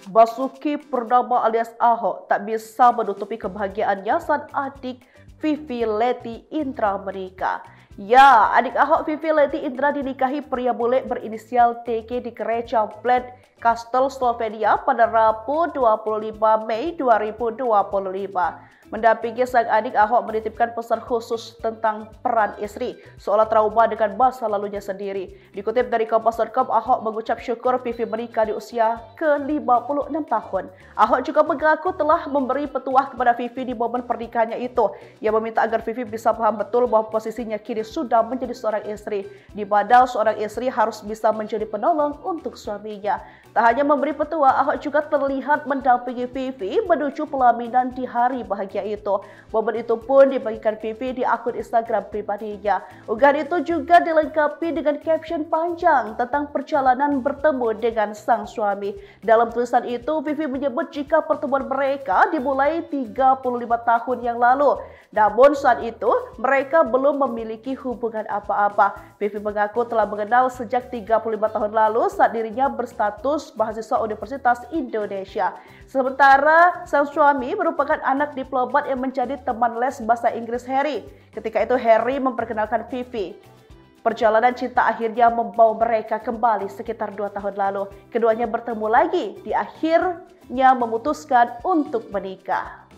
Basuki Purnama alias Ahok tak bisa menutupi kebahagiaannya saat adik Vivi Leti Indra menikah. Ya, adik Ahok Vivi Leti Indra dinikahi pria bule berinisial TG di gereja Bled Castle, Slovenia pada Rabu 25 Mei 2025. Mendampingi sang adik, Ahok menitipkan pesan khusus tentang peran istri, seolah trauma dengan masa lalunya sendiri. Dikutip dari Kompas.com, Ahok mengucap syukur Vivi menikah di usia ke-56 tahun. Ahok juga mengaku telah memberi petuah kepada Vivi di momen pernikahannya itu. Ia meminta agar Vivi bisa paham betul bahwa posisinya kini sudah menjadi seorang istri, di mana seorang istri harus bisa menjadi penolong untuk suaminya. Tak hanya memberi petua, Ahok juga terlihat mendampingi Vivi menuju pelaminan di hari bahagia itu. Momen itu pun dibagikan Vivi di akun Instagram pribadinya. Unggahan itu juga dilengkapi dengan caption panjang tentang perjalanan bertemu dengan sang suami. Dalam tulisan itu, Vivi menyebut jika pertemuan mereka dimulai 35 tahun yang lalu. Namun saat itu, mereka belum memiliki hubungan apa-apa. Vivi mengaku telah mengenal sejak 35 tahun lalu saat dirinya berstatus mahasiswa Universitas Indonesia. Sementara sang suami merupakan anak diplomat yang menjadi teman les bahasa Inggris Harry. Ketika itu Harry memperkenalkan Vivi. Perjalanan cinta akhirnya membawa mereka kembali sekitar 2 tahun lalu. Keduanya bertemu lagi, di akhirnya memutuskan untuk menikah.